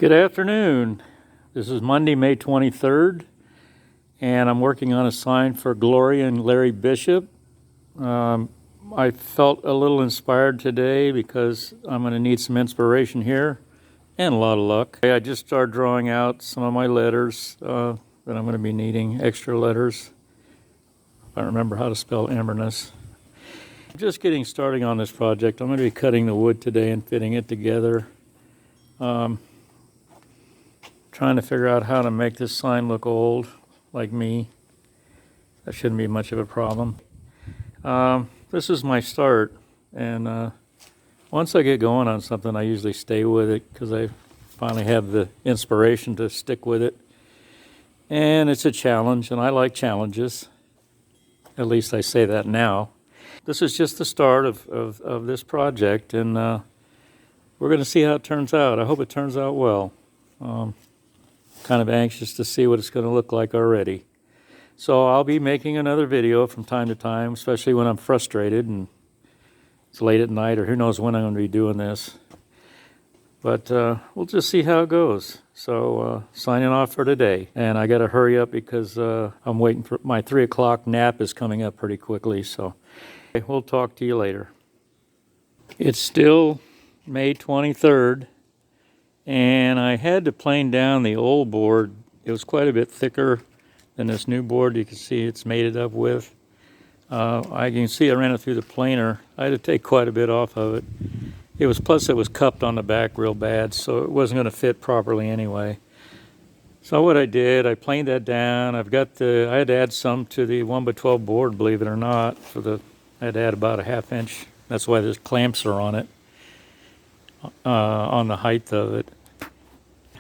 Good afternoon. This is Monday, May 23rd, and I'm working on a sign for Gloria and Larry Bishop. I felt a little inspired today because I'm going to need some inspiration here and a lot of luck. I just started drawing out some of my letters that I'm going to be needing, extra letters. I don't remember how to spell Inverness. I'm just getting started on this project. I'm going to be cutting the wood today and fitting it together. Trying to figure out how to make this sign look old, like me. That shouldn't be much of a problem. This is my start, and once I get going on something, I usually stay with it because I finally have the inspiration to stick with it. And it's a challenge, and I like challenges. At least I say that now. This is just the start of this project, and we're going to see how it turns out. I hope it turns out well. Kind of anxious to see what it's going to look like already. So I'll be making another video from time to time, especially when I'm frustrated and it's late at night, or who knows when I'm going to be doing this. But we'll just see how it goes. So signing off for today. And I got to hurry up because I'm waiting for my 3 o'clock nap is coming up pretty quickly. So we'll talk to you later. It's still May 23rd. And I had to plane down the old board. It was quite a bit thicker than this new board you can see it's made it up with. I can see I ran it through the planer. I had to take quite a bit off of it. Plus it was cupped on the back real bad, so it wasn't going to fit properly anyway. So what I did, I planed that down. I had to add some to the 1x12 board, believe it or not. I had to add about a 1/2 inch. That's why there's clamps are on it. On the height of it.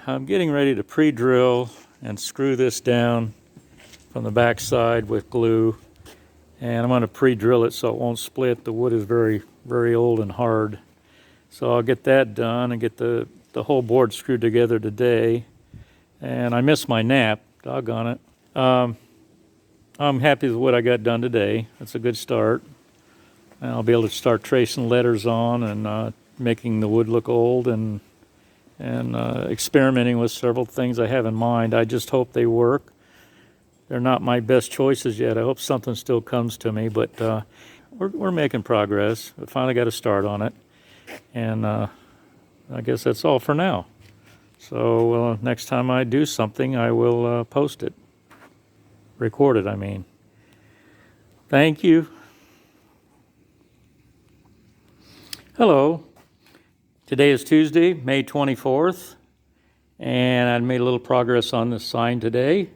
I'm getting ready to pre-drill and screw this down from the back side with glue, and I'm going to pre-drill it so it won't split. The wood is very, very old and hard, so I'll get that done and get the whole board screwed together today. And I missed my nap, doggone it. I'm happy with what I got done today. That's a good start, and I'll be able to start tracing letters on and making the wood look old and experimenting with several things I have in mind. I just hope they work. They're not my best choices yet. I hope something still comes to me, but we're making progress. I finally got a start on it, and I guess that's all for now. So next time I do something, I will post it. Record it, I mean. Thank you. Hello. Today is Tuesday, May 24th, and I made a little progress on the sign today.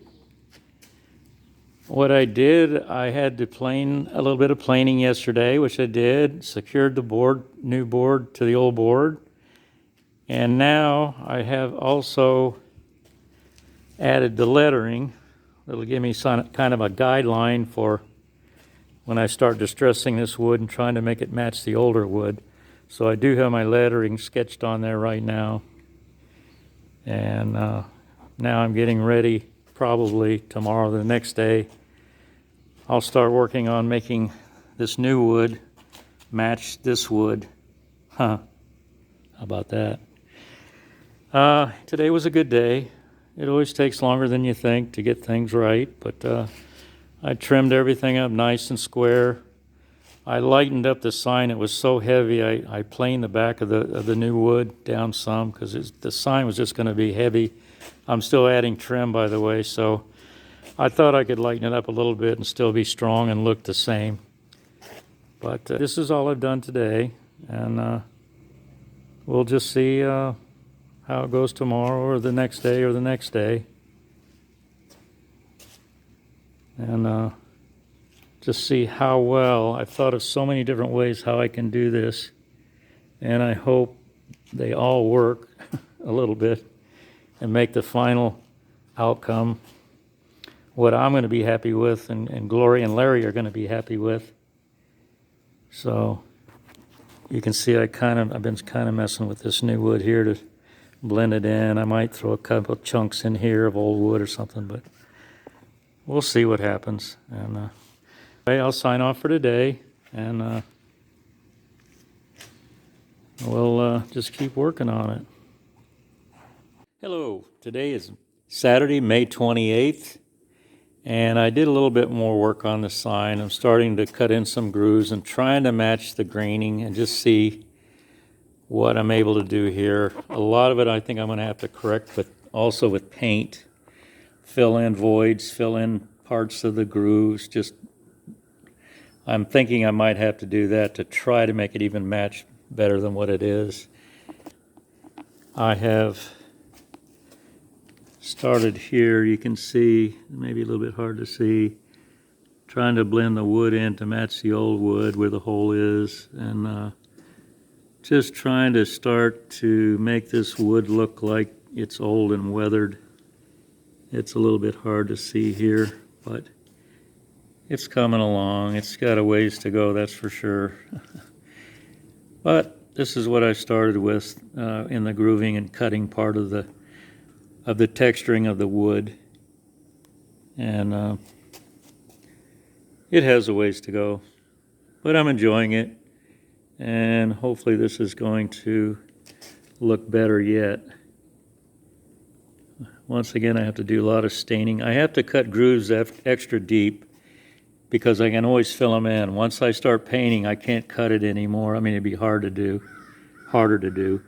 What I did, I had to plane a little bit of planing yesterday, which I did, secured the new board to the old board, and now I have also added the lettering. That'll give me kind of a guideline for when I start distressing this wood and trying to make it match the older wood. So I do have my lettering sketched on there right now. And now I'm getting ready, probably tomorrow or the next day. I'll start working on making this new wood match this wood. How about that? Today was a good day. It always takes longer than you think to get things right, but I trimmed everything up nice and square. I lightened up the sign. It was so heavy. I planed the back of the new wood down some because the sign was just going to be heavy. I'm still adding trim, by the way, so I thought I could lighten it up a little bit and still be strong and look the same. But this is all I've done today, and we'll just see how it goes tomorrow or the next day or the next day. And just see how well. I've thought of so many different ways how I can do this, and I hope they all work a little bit and make the final outcome what I'm going to be happy with and Gloria and Larry are going to be happy with. So you can see I've been kind of messing with this new wood here to blend it in. I might throw a couple of chunks in here of old wood or something, but we'll see what happens. And I'll sign off for today, and we'll just keep working on it. Hello, today is Saturday, May 28th, and I did a little bit more work on the sign. I'm starting to cut in some grooves and trying to match the graining and just see what I'm able to do here. A lot of it I think I'm going to have to correct, but also with paint. Fill in voids, fill in parts of the grooves. I'm thinking I might have to do that to try to make it even match better than what it is. I have started here, you can see, maybe a little bit hard to see, trying to blend the wood in to match the old wood where the hole is, and just trying to start to make this wood look like it's old and weathered. It's a little bit hard to see here, but it's coming along. It's got a ways to go, that's for sure. But this is what I started with in the grooving and cutting part of the texturing of the wood, and it has a ways to go, but I'm enjoying it, and hopefully this is going to look better yet. Once again, I have to do a lot of staining. I have to cut grooves extra deep because I can always fill them in. Once I start painting, I can't cut it anymore. I mean, it'd be harder to do.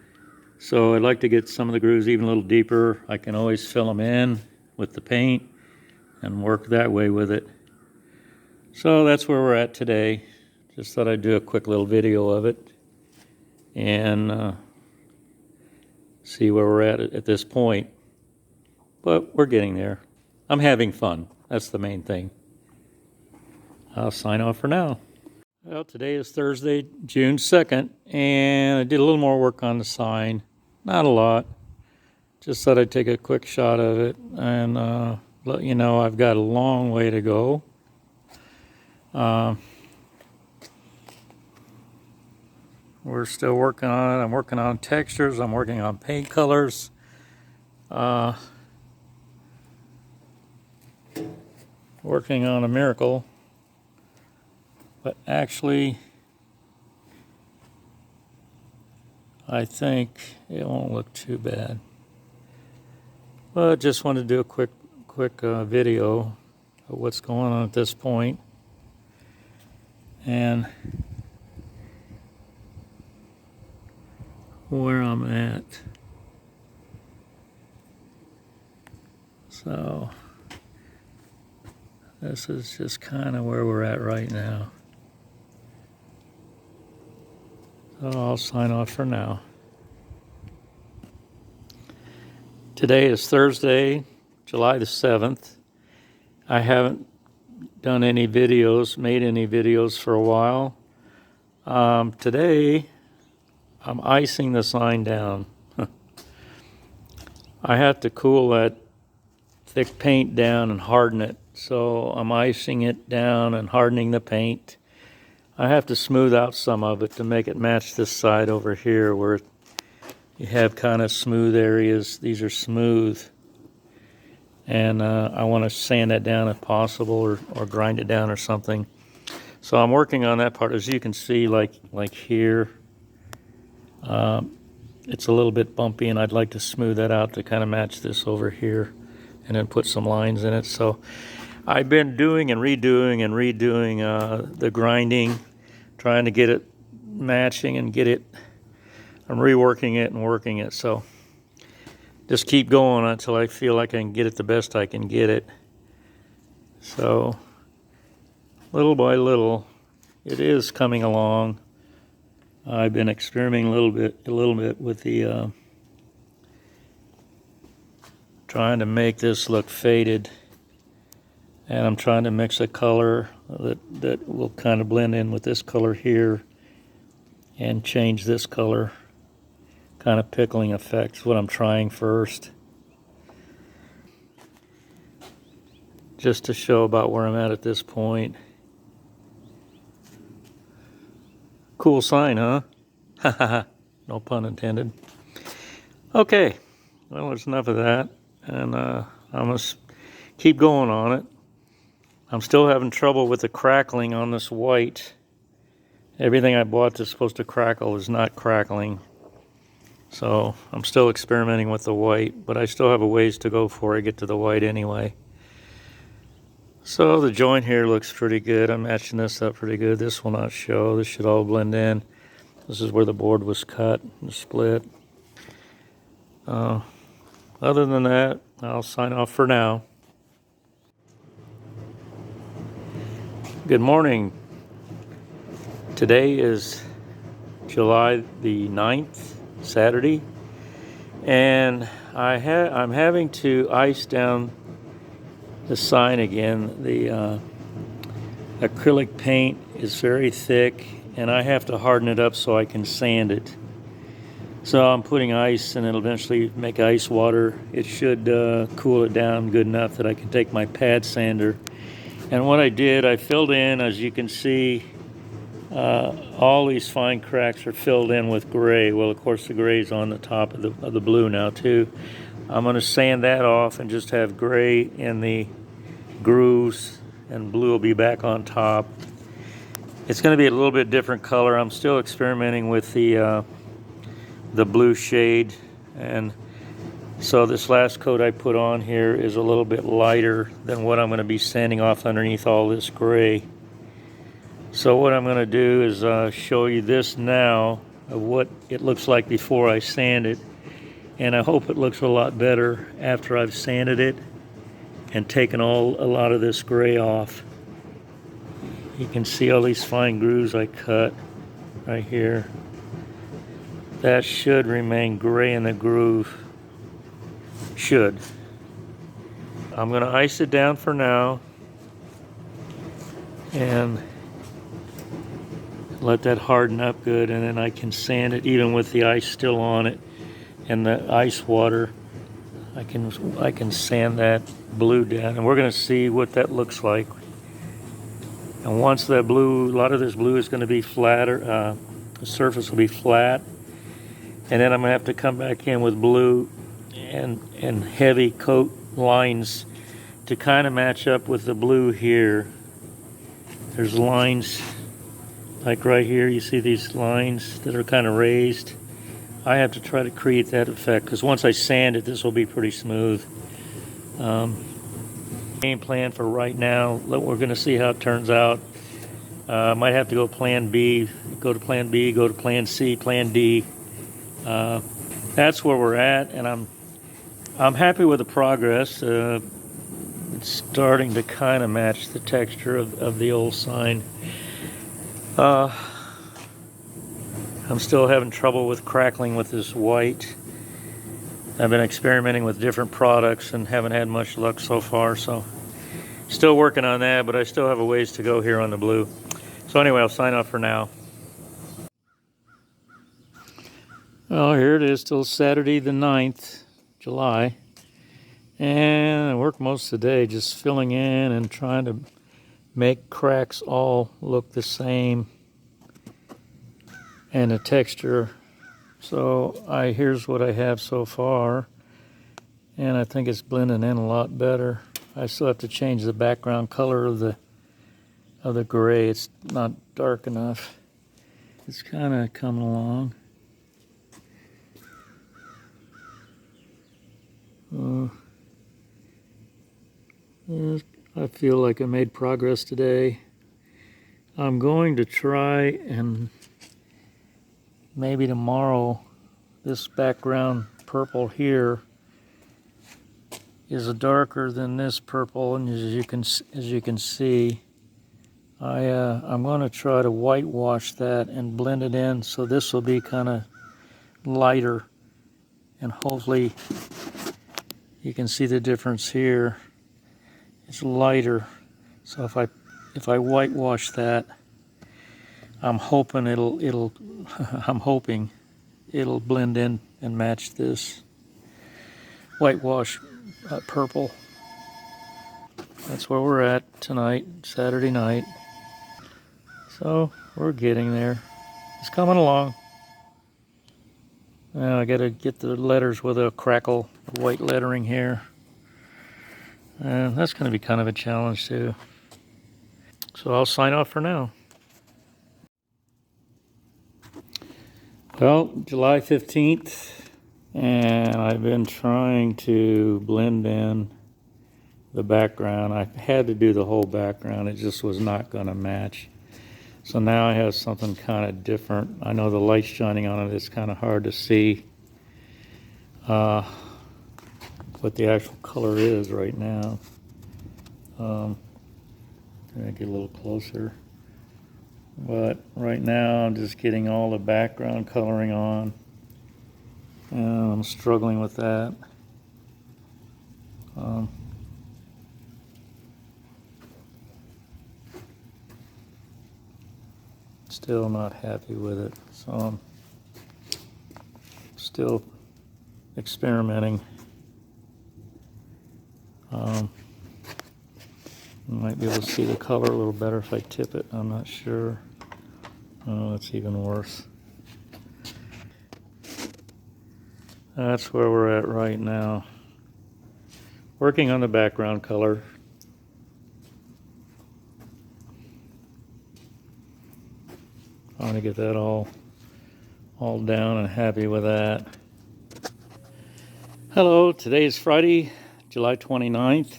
So I'd like to get some of the grooves even a little deeper. I can always fill them in with the paint and work that way with it. So that's where we're at today. Just thought I'd do a quick little video of it and see where we're at this point. But we're getting there. I'm having fun. That's the main thing. I'll sign off for now. Well, today is Thursday, June 2nd, and I did a little more work on the sign. Not a lot. Just thought I'd take a quick shot of it and let you know I've got a long way to go. We're still working on it. I'm working on textures. I'm working on paint colors. Working on a miracle. But actually, I think it won't look too bad. Well, I just wanted to do a quick video of what's going on at this point. And where I'm at. So, this is just kind of where we're at right now. So I'll sign off for now. Today is Thursday, July the 7th. I haven't done any videos, made any videos for a while. Today, I'm icing the sign down. I have to cool that thick paint down and harden it. So I'm icing it down and hardening the paint. I have to smooth out some of it to make it match this side over here where you have kind of smooth areas. These are smooth. And I want to sand that down if possible or grind it down or something. So I'm working on that part. As you can see, like here, it's a little bit bumpy, and I'd like to smooth that out to kind of match this over here and then put some lines in it. So I've been doing and redoing the grinding, trying to get it matching and get it. I'm reworking it and working it. So just keep going until I feel like I can get it the best I can get it. So little by little, it is coming along. I've been experimenting a little bit with the trying to make this look faded, and I'm trying to mix a color that will kind of blend in with this color here and change this color. Kind of pickling effect is what I'm trying first, just to show about where I'm at this point. Cool sign, huh? No pun intended. Okay, well, there's enough of that, and I must keep going on it. I'm still having trouble with the crackling on this white. Everything I bought that's supposed to crackle is not crackling. So I'm still experimenting with the white, but I still have a ways to go before I get to the white anyway. So the joint here looks pretty good. I'm matching this up pretty good. This will not show. This should all blend in. This is where the board was cut and split. Other than that, I'll sign off for now. Good morning. Today is July the 9th, Saturday, and I'm having to ice down the sign again. The acrylic paint is very thick, and I have to harden it up so I can sand it. So I'm putting ice, and it'll eventually make ice water. It should cool it down good enough that I can take my pad sander. And what I did, I filled in, as you can see, all these fine cracks are filled in with gray. Well, of course, the gray is on the top of the blue now too. I'm going to sand that off and just have gray in the grooves, and blue will be back on top. It's going to be a little bit different color. I'm still experimenting with the blue shade, and so this last coat I put on here is a little bit lighter than what I'm going to be sanding off underneath all this gray. So what I'm going to do is show you this now of what it looks like before I sand it, and I hope it looks a lot better after I've sanded it and taken a lot of this gray off. You can see all these fine grooves I cut right here. That should remain gray in the groove. Should. I'm going to ice it down for now and let that harden up good, and then I can sand it even with the ice still on it and the ice water. I can sand that blue down, and we're going to see what that looks like. And once that blue, a lot of this blue is going to be flatter, the surface will be flat, and then I'm going to have to come back in with blue and heavy coat lines to kind of match up with the blue here. There's lines like right here. You see these lines that are kind of raised. I have to try to create that effect, because once I sand it, this will be pretty smooth. Game plan for right now, we're going to see how it turns out. Might have to go plan B, go to plan B, go to plan C, plan D. That's where we're at, and I'm happy with the progress. It's starting to kind of match the texture of the old sign. I'm still having trouble with crackling with this white. I've been experimenting with different products and haven't had much luck so far, so still working on that, but I still have a ways to go here on the blue. So anyway, I'll sign off for now. Well, here it is, till Saturday the 9th, July. And I worked most of the day just filling in and trying to make cracks all look the same and the texture. So here's what I have so far, and I think it's blending in a lot better. I still have to change the background color of the gray. It's not dark enough. It's kind of coming along. I feel like I made progress today. I'm going to try, and maybe tomorrow, this background purple here is darker than this purple, and as you can see, I'm going to try to whitewash that and blend it in, so this will be kind of lighter, and hopefully you can see the difference here. It's lighter, so if I whitewash that, I'm hoping it'll I'm hoping it'll blend in and match this whitewash purple. That's where we're at tonight, Saturday night. So we're getting there. It's coming along. Now I gotta get the letters with a crackle white lettering here. And that's gonna be kind of a challenge too. So I'll sign off for now. Well, July 15th, and I've been trying to blend in the background. I had to do the whole background. It just was not going to match. So now I have something kind of different. I know the light's shining on it. It's kind of hard to see what the actual color is right now. Make it a little closer. But right now I'm just getting all the background coloring on. And I'm struggling with that. Still not happy with it. So I'm still experimenting. You might be able to see the color a little better if I tip it. I'm not sure. Oh, it's even worse. That's where we're at right now. Working on the background color. I want to get that all down and happy with that. Hello, today is Friday, July 29th.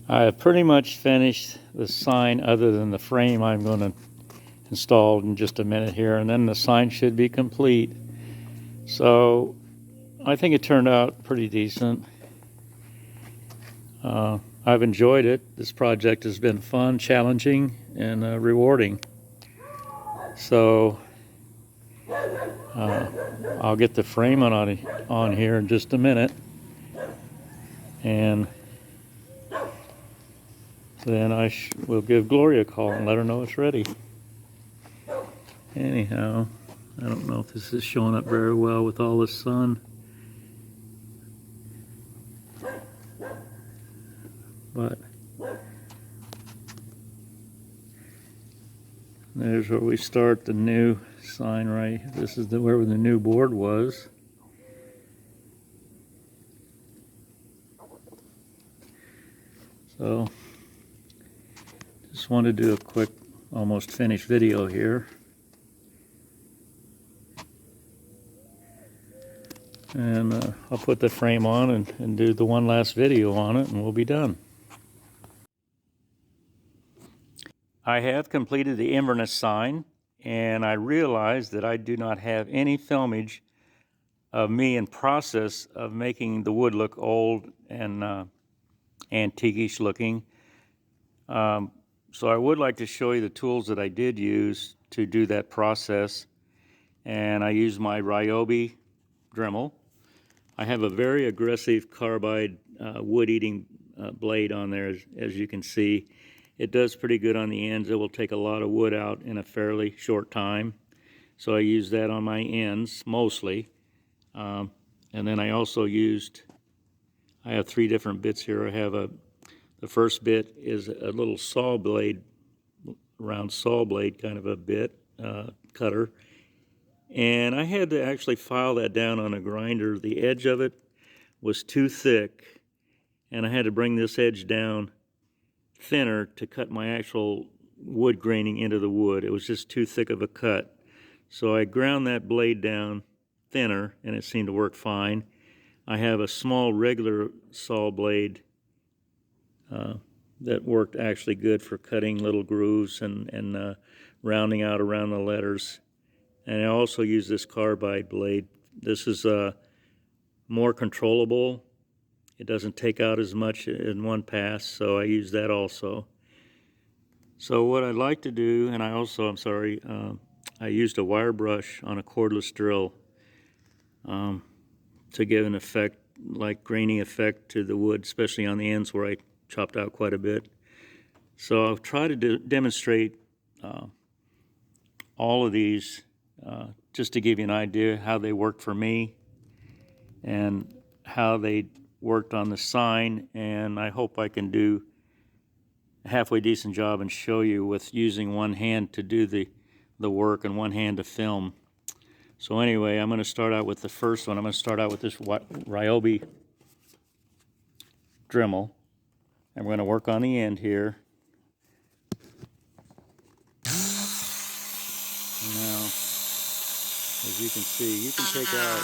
I have pretty much finished the sign other than the frame I'm going to install in just a minute here, and then the sign should be complete. So I think it turned out pretty decent. I've enjoyed it. This project has been fun, challenging, and rewarding. So I'll get the frame on here in just a minute, and then I will give Gloria a call and let her know it's ready. Anyhow, I don't know if this is showing up very well with all the sun, but there's where we start the new sign right. This is where the new board was. So just wanted to do a quick, almost finished video here. And I'll put the frame on and do the one last video on it, and we'll be done. I have completed the Inverness sign, and I realized that I do not have any filmage of me in process of making the wood look old and antique-ish looking. So I would like to show you the tools that I did use to do that process. And I used my Ryobi Dremel. I have a very aggressive carbide wood-eating blade on there, as you can see. It does pretty good on the ends. It will take a lot of wood out in a fairly short time. So I use that on my ends mostly. And then I also I have 3 different bits here. I have the first bit is a little saw blade, round saw blade kind of a bit, cutter. And I had to actually file that down on a grinder. The edge of it was too thick, and I had to bring this edge down thinner to cut my actual wood graining into the wood. It was just too thick of a cut. So I ground that blade down thinner, and it seemed to work fine. I have a small regular saw blade that worked actually good for cutting little grooves and rounding out around the letters. And I also use this carbide blade. This is more controllable. It doesn't take out as much in one pass, so I use that also. So what I'd like to do, and I used a wire brush on a cordless drill to give an effect, like grainy effect to the wood, especially on the ends where I chopped out quite a bit. So I'll try to demonstrate all of these just to give you an idea how they worked for me and how they worked on the sign, and I hope I can do a halfway decent job and show you with using one hand to do the work and one hand to film. So anyway, I'm going to start out with the first one. I'm going to start out with this Ryobi Dremel, and we're going to work on the end here. Now, as as you can see. You can take out,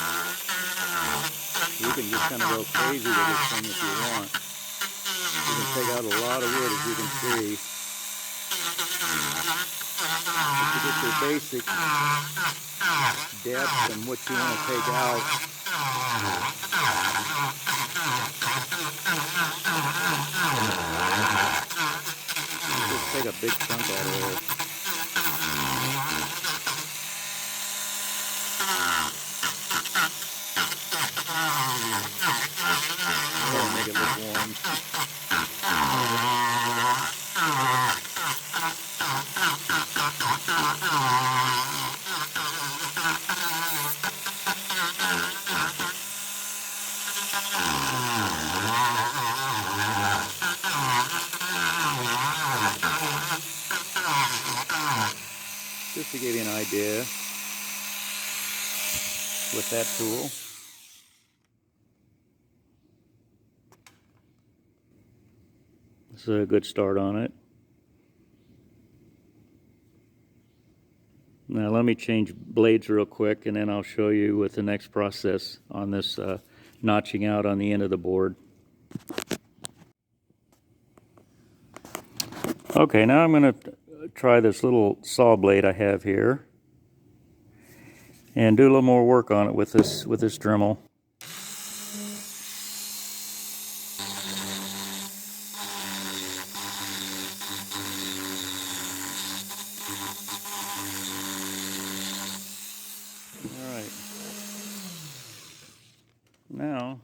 you can just kind of go crazy with this thing if you want. You can take out a lot of wood, as you can see. If you get your basic depth and what you want to take out, just take a big chunk out of there. That'll make it look warm. Just to give you an idea with that tool. This is a good start on it. Now let me change blades real quick, and then I'll show you with the next process on this notching out on the end of the board. Okay, now I'm going to try this little saw blade I have here and do a little more work on it with this Dremel. All right. Now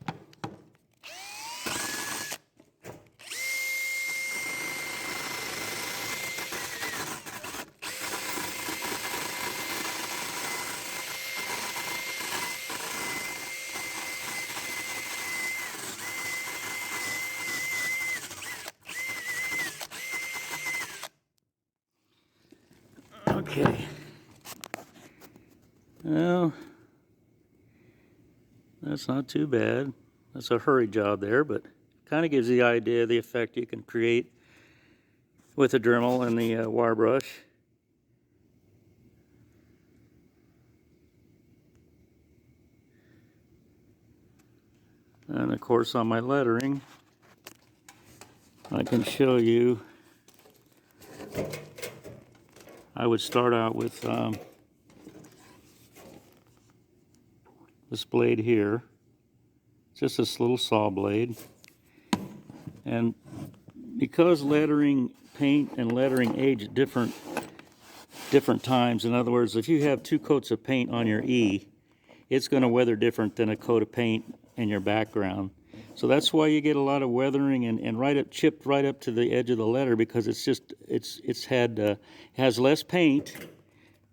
okay. Well, that's not too bad. That's a hurry job there, but kind of gives you the idea of the effect you can create with the Dremel and the wire brush. And of course on my lettering, I can show you, I would start out with this blade here, just this little saw blade. And because lettering paint and lettering age at different times, in other words, if you have 2 coats of paint on your E, it's going to weather different than a coat of paint in your background. So that's why you get a lot of weathering and chipped right up to the edge of the letter, because it's just has less paint,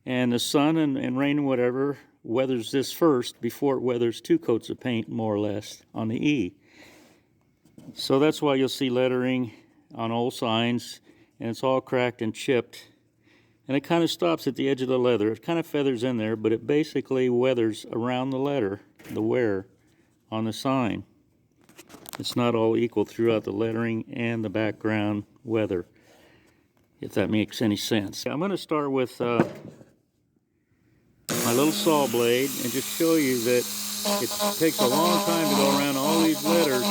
and the sun and rain and whatever weathers this first before it weathers 2 coats of paint, more or less, on the E. So that's why you'll see lettering on old signs and it's all cracked and chipped, and it kind of stops at the edge of the leather. It kind of feathers in there, but it basically weathers around the letter, the wear on the sign. It's not all equal throughout the lettering and the background weather, if that makes any sense. I'm going to start with my little saw blade and just show you that it takes a long time to go around all these letters.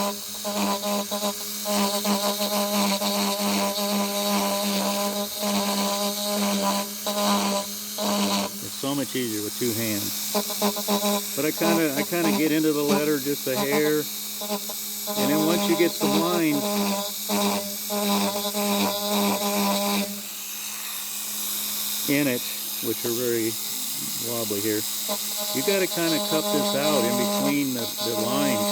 It's so much easier with 2 hands. But I kind of get into the letter just a hair, and then once you get some lines, in it, which are very wobbly here, you got to kind of cup this out in between the lines.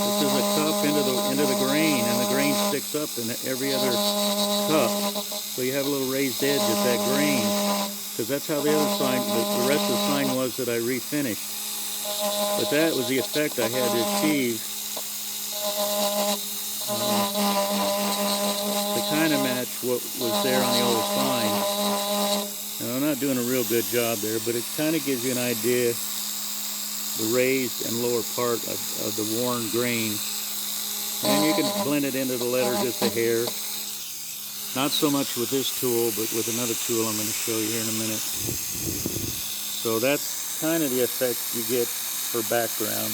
This is a cup into the grain, and the grain sticks up in every other cup, so you have a little raised edge at that grain, because that's how the other sign, the rest of the sign was that I refinished. But that was the effect I had to achieve to kind of match what was there on the old sign. Now, I'm not doing a real good job there, but it kind of gives you an idea, the raised and lower part of the worn grain. And you can blend it into the letter just a hair. Not so much with this tool, but with another tool I'm going to show you here in a minute. So that's kind of the effect you get for background.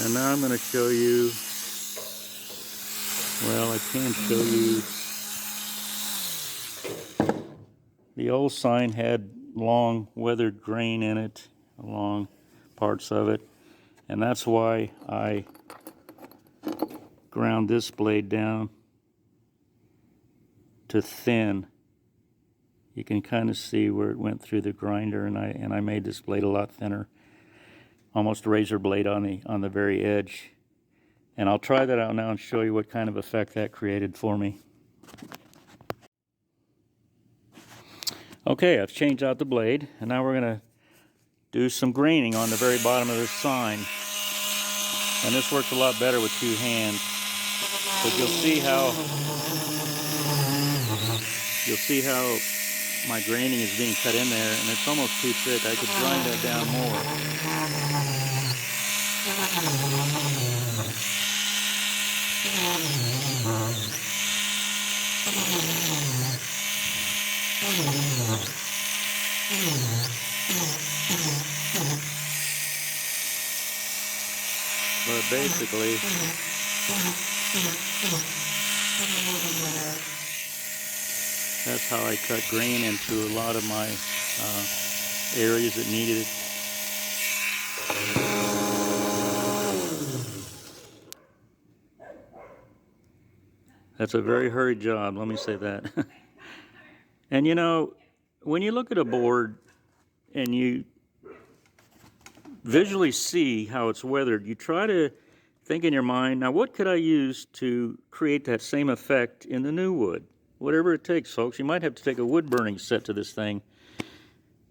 And now I'm going to show you, well, I can show you, the old sign had long weathered grain in it, along parts of it, and that's why I ground this blade down to thin. You can kind of see where it went through the grinder, and I made this blade a lot thinner, almost razor blade on the very edge. And I'll try that out now and show you what kind of effect that created for me. Okay, I've changed out the blade, and now we're going to do some graining on the very bottom of this sign. And this works a lot better with two hands. But you'll see how my graining is being cut in there, and it's almost too thick. I could grind that down more. But basically, that's how I cut grain into a lot of my areas that needed it. That's a very hurried job, let me say that. And you know, when you look at a board and you visually see how it's weathered, you try to think in your mind, now what could I use to create that same effect in the new wood? Whatever it takes, folks. You might have to take a wood burning set to this thing.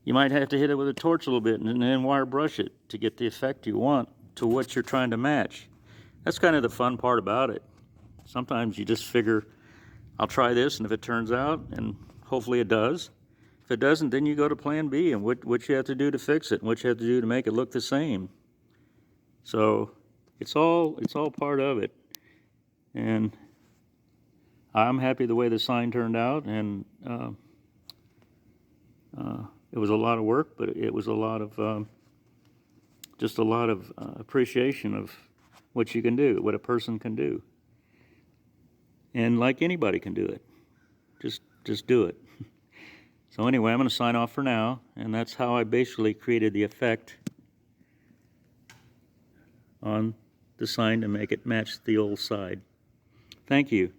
You might have to hit it with a torch a little bit and then wire brush it to get the effect you want to what you're trying to match. That's kind of the fun part about it. Sometimes you just figure, I'll try this, and if it turns out, and hopefully it does. If it doesn't, then you go to plan B and what you have to do to fix it and what you have to do to make it look the same. So it's all part of it. And I'm happy the way the sign turned out, and it was a lot of work, but it was a lot of just a lot of appreciation of what you can do, what a person can do. And like anybody can do it. Just do it. So anyway, I'm going to sign off for now, and that's how I basically created the effect on the sign to make it match the old side. Thank you.